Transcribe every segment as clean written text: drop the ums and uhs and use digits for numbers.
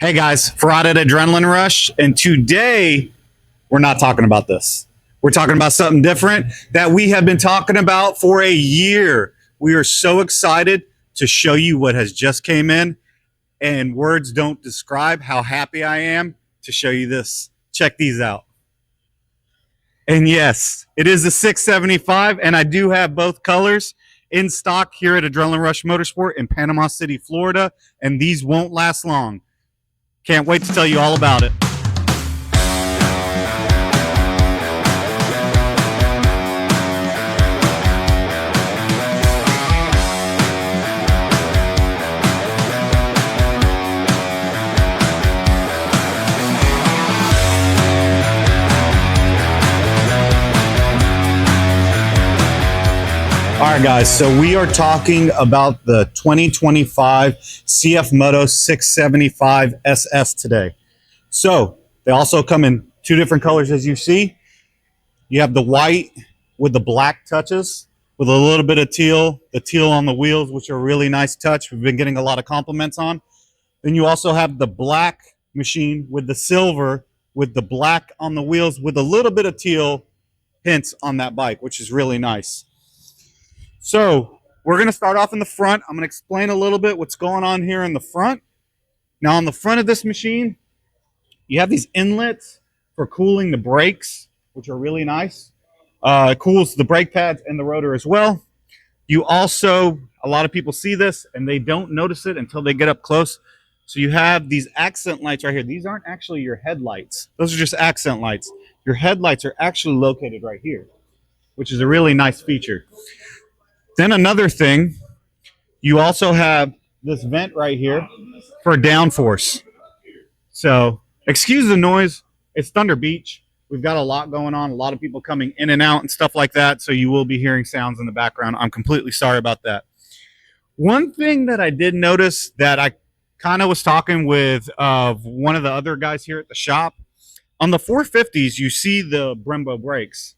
Hey guys, Friday at Adrenaline Rush, and today we're not talking about this. We're talking about something different that we have been talking about for a year. We are so excited to show you what has just came in, and words don't describe how happy I am to show you this. Check these out. And yes, it is the 675, and I do have both colors in stock here at Adrenaline Rush Motorsport in Panama City, Florida, and these won't last long. Can't wait to tell you all about it. All right, guys, so we are talking about the 2025 Cfmoto 675Ss today. So they also come in two different colors, as you see. You have the white with the black touches with a little bit of teal, the teal on the wheels, which are a really nice touch. We've been getting a lot of compliments on. Then you also have the black machine with the silver with the black on the wheels with a little bit of teal hints on that bike, which is really nice. So we're going to start off in the front. I'm going to explain a little bit what's going on here in the front. Now on the front of this machine, you have these inlets for cooling the brakes, which are really nice. It cools the brake pads and the rotor as well. You also, a lot of people see this and they don't notice it until they get up close. So you have these accent lights right here. These aren't actually your headlights. Those are just accent lights. Your headlights are actually located right here, which is a really nice feature. Then another thing, you also have this vent right here for downforce. So excuse the noise. It's Thunder Beach. We've got a lot going on, a lot of people coming in and out and stuff like that. So you will be hearing sounds in the background. I'm completely sorry about that. One thing that I did notice that I kind of was talking with one of the other guys here at the shop, on the 450s, you see the Brembo brakes.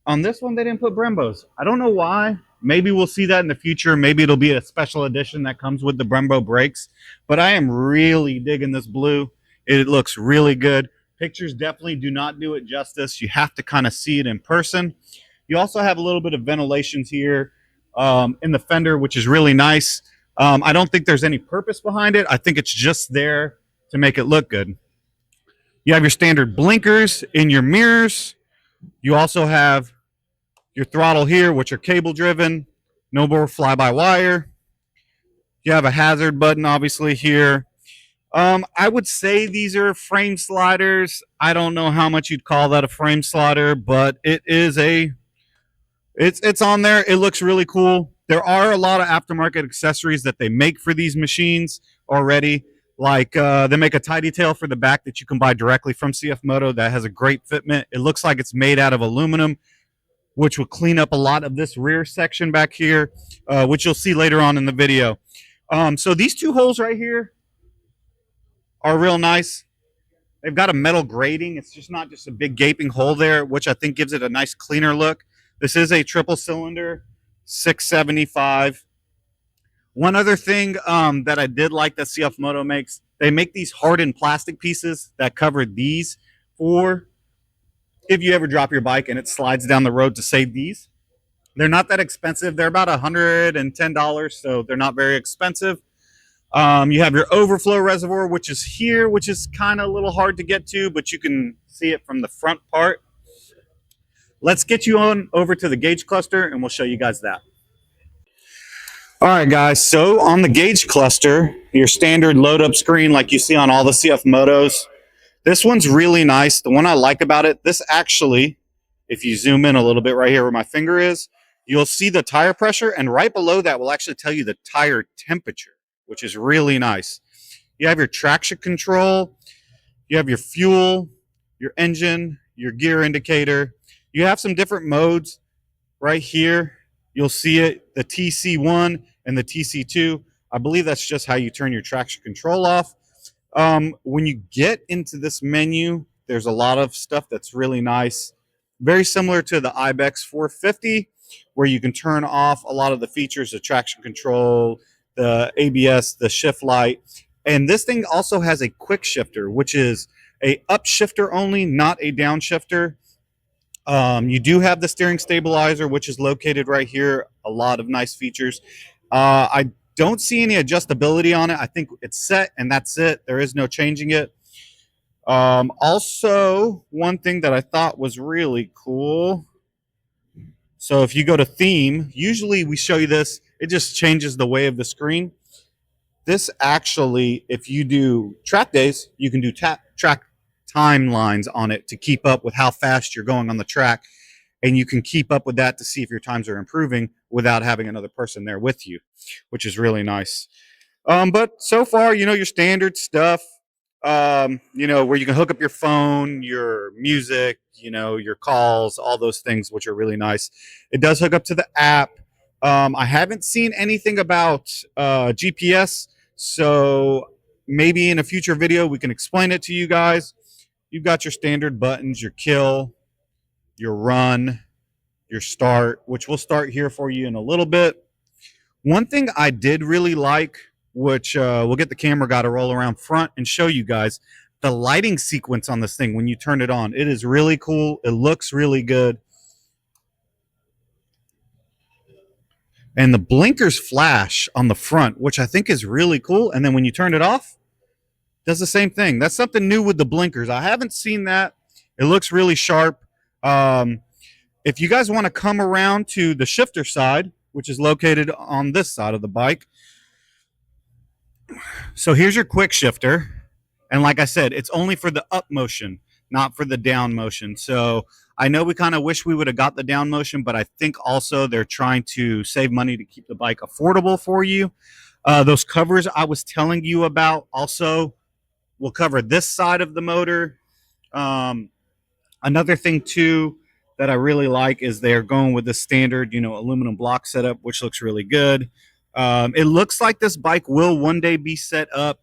On this one, they didn't put Brembos. I don't know why. Maybe we'll see that in the future. Maybe it'll be a special edition that comes with the Brembo brakes. But I am really digging this blue. It looks really good. Pictures definitely do not do it justice. You have to kind of see it in person. You also have a little bit of ventilations here in the fender, which is really nice. I don't think there's any purpose behind it. I think it's just there to make it look good. You have your standard blinkers in your mirrors. You also have your throttle here, which are cable driven, no more fly-by-wire. You have a hazard button, obviously, here. I would say these are frame sliders. I don't know how much you'd call that a frame slider, but it is it's on there. It looks really cool. There are a lot of aftermarket accessories that they make for these machines already. Like they make a tidy tail for the back that you can buy directly from Cfmoto that has a great fitment. It looks like it's made out of aluminum, which will clean up a lot of this rear section back here, which you'll see later on in the video. So these two holes right here are real nice. They've got a metal grating. It's just not just a big gaping hole there, which I think gives it a nice cleaner look. This is a triple cylinder 675. One other thing that I did like that Cfmoto makes, they make these hardened plastic pieces that cover these for if you ever drop your bike and it slides down the road to save these. They're not that expensive. They're about $110, so they're not very expensive. You have your overflow reservoir, which is here, which is kind of a little hard to get to, but you can see it from the front part. Let's get you on over to the gauge cluster, and we'll show you guys that. All right, guys, so on the gauge cluster, your standard load-up screen like you see on all the Cfmotos, this one's really nice. The one I like about it, this actually, if you zoom in a little bit right here where my finger is, you'll see the tire pressure, and right below that will actually tell you the tire temperature, which is really nice. You have your traction control, you have your fuel, your engine, your gear indicator. You have some different modes right here. You'll see it, the TC1 and the TC2. I believe that's just how you turn your traction control off. When you get into this menu, there's a lot of stuff that's really nice. Very similar to the Ibex 450, where you can turn off a lot of the features, the traction control, the ABS, the shift light. And this thing also has a quick shifter, which is a up shifter only, not a down shifter. You do have the steering stabilizer, which is located right here. A lot of nice features. I don't see any adjustability on it. I think it's set and that's it. There is no changing it. Also, one thing that I thought was really cool. So if you go to theme, usually we show you this. It just changes the way of the screen. This actually, if you do track days, you can do track timelines on it to keep up with how fast you're going on the track. And you can keep up with that to see if your times are improving without having another person there with you, which is really nice. But so far, you know, your standard stuff, you know, where you can hook up your phone, your music, you know, your calls, all those things, which are really nice. It does hook up to the app. I haven't seen anything about GPS, so maybe in a future video we can explain it to you guys. You've got your standard buttons, your kill, your run, your start, which we'll start here for you in a little bit. One thing I did really like, which we'll get the camera guy to roll around front and show you guys, the lighting sequence on this thing when you turn it on. It is really cool. It looks really good. And the blinkers flash on the front, which I think is really cool. And then when you turn it off, does the same thing. That's something new with the blinkers. I haven't seen that. It looks really sharp. If you guys want to come around to the shifter side, which is located on this side of the bike. So here's your quick shifter. And like I said, it's only for the up motion, not for the down motion. So I know we kind of wish we would have got the down motion, but I think also they're trying to save money to keep the bike affordable for you. Those covers I was telling you about also will cover this side of the motor. Another thing too that I really like is they're going with the standard, you know, aluminum block setup, which looks really good. It looks like this bike will one day be set up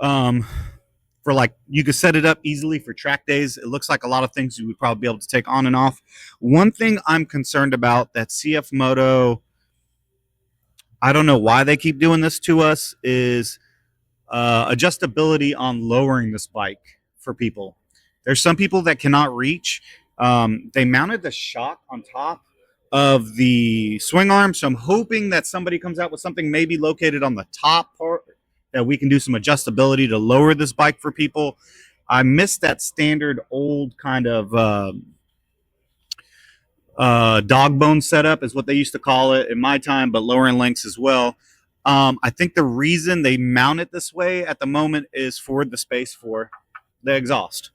for, like, you could set it up easily for track days. It looks like a lot of things you would probably be able to take on and off. One thing I'm concerned about that Cfmoto, I don't know why they keep doing this to us, is adjustability on lowering this bike for people. There's some people that cannot reach. They mounted the shock on top of the swing arm, so I'm hoping that somebody comes out with something maybe located on the top part that we can do some adjustability to lower this bike for people. I miss that standard old kind of dog bone setup is what they used to call it in my time, but lowering lengths as well. I think the reason they mount it this way at the moment is for the space for the exhaust.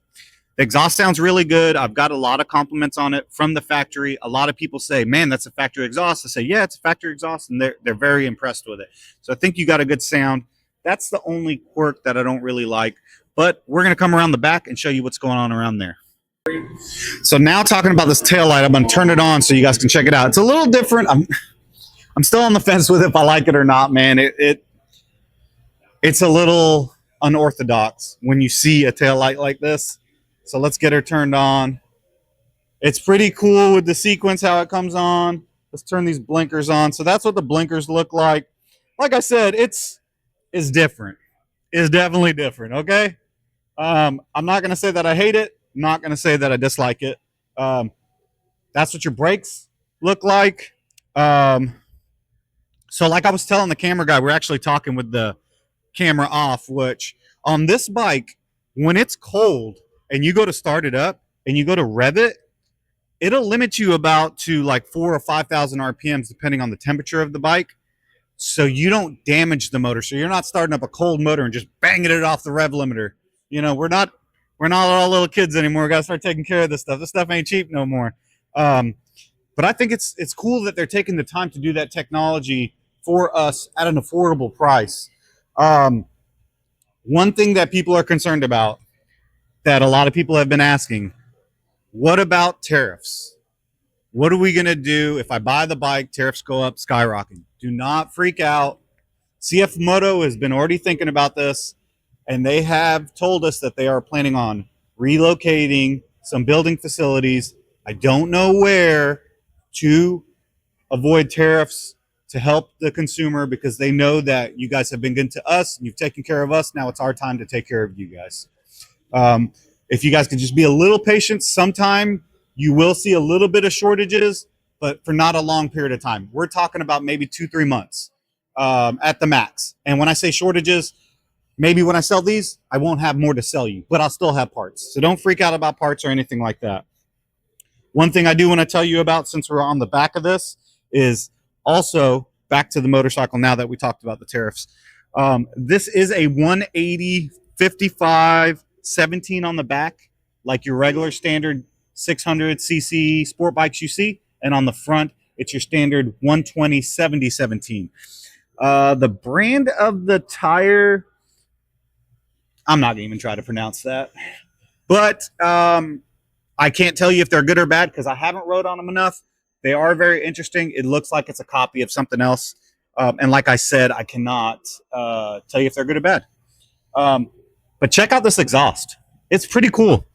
The exhaust sounds really good. I've got a lot of compliments on it from the factory. A lot of people say, man, that's a factory exhaust. I say, yeah, it's a factory exhaust, and they're very impressed with it. So I think you got a good sound. That's the only quirk that I don't really like. But we're going to come around the back and show you what's going on around there. So now talking about this tail light, I'm going to turn it on so you guys can check it out. It's a little different. I'm still on the fence with if I like it or not, man. It's a little unorthodox when you see a tail light like this. So let's get her turned on. It's pretty cool with the sequence, how it comes on. Let's turn these blinkers on. So that's what the blinkers look like. Like I said, it's different. It's definitely different, okay? I'm not going to say that I hate it. I'm not going to say that I dislike it. That's what your brakes look like. So like I was telling the camera guy, we're actually talking with the camera off, which on this bike, when it's cold and you go to start it up and you go to rev it, it'll limit you about to like 4,000 or 5,000 RPMs depending on the temperature of the bike. So you don't damage the motor. So you're not starting up a cold motor and just banging it off the rev limiter. You know, we're not all little kids anymore. We got to start taking care of this stuff. This stuff ain't cheap no more. But I think it's cool that they're taking the time to do that technology for us at an affordable price. One thing that people are concerned about, that a lot of people have been asking, what about tariffs? What are we going to do if I buy the bike, tariffs go up, skyrocketing? Do not freak out. Cfmoto has been already thinking about this, and they have told us that they are planning on relocating some building facilities. I don't know where, to avoid tariffs, to help the consumer because they know that you guys have been good to us and you've taken care of us. Now it's our time to take care of you guys. If you guys could just be a little patient, sometime you will see a little bit of shortages, but for not a long period of time. We're talking about maybe 2-3 months at the max. And when I say shortages, maybe when I sell these, I won't have more to sell you, but I'll still have parts. So don't freak out about parts or anything like that. One thing I do want to tell you about, since we're on the back of this, is also back to the motorcycle now that we talked about the tariffs. This is a 180 55 17 on the back, like your regular standard 600cc sport bikes you see. And on the front, it's your standard 120 70 17. The brand of the tire, I'm not even trying to pronounce that. But I can't tell you if they're good or bad because I haven't rode on them enough. They are very interesting. It looks like it's a copy of something else. And like I said, I cannot tell you if they're good or bad. But check out this exhaust. It's pretty cool.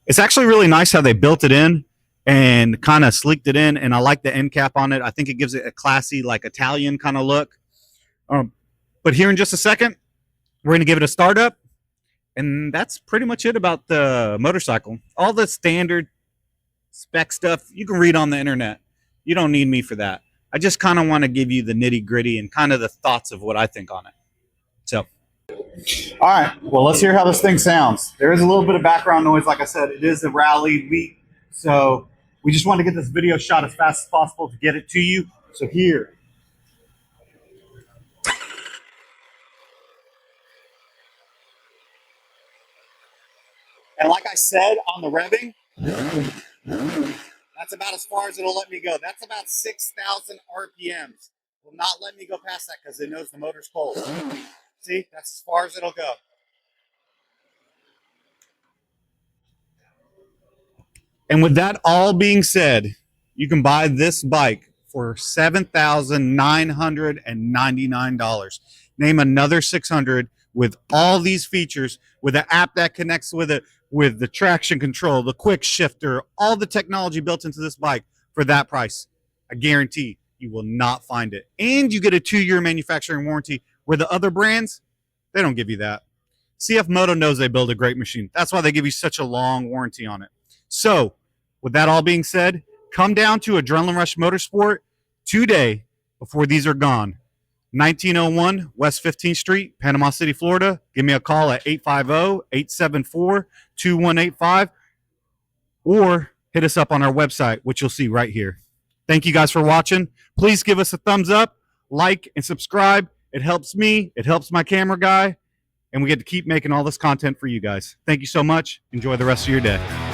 It's actually really nice how they built it in and kind of sleeked it in. And I like the end cap on it. I think it gives it a classy, like Italian kind of look. But here in just a second, we're going to give it a start up. And that's pretty much it about the motorcycle. All the standard spec stuff you can read on the internet. You don't need me for that. I just kind of want to give you the nitty gritty and kind of the thoughts of what I think on it. So, all right. Well, let's hear how this thing sounds. There is a little bit of background noise. Like I said, it is a rally week. So we just want to get this video shot as fast as possible to get it to you. So here. And like I said on the revving, that's about as far as it'll let me go. That's about 6,000 RPMs. Will not let me go past that because it knows the motor's cold. See, that's as far as it'll go. And with that all being said, you can buy this bike for $7,999. Name another 600 with all these features, with an app that connects with it, with the traction control, the quick shifter, all the technology built into this bike for that price. I guarantee you will not find it. And you get a 2-year manufacturing warranty where the other brands, they don't give you that. Cfmoto knows they build a great machine. That's why they give you such a long warranty on it. So with that all being said, come down to Adrenaline Rush Motorsport today before these are gone. 1901 West 15th Street, Panama City, Florida. Give me a call at 850-874-2185 or hit us up on our website, which you'll see right here. Thank you guys for watching. Please give us a thumbs up, like, and subscribe. It helps me. It helps my camera guy. And we get to keep making all this content for you guys. Thank you so much. Enjoy the rest of your day.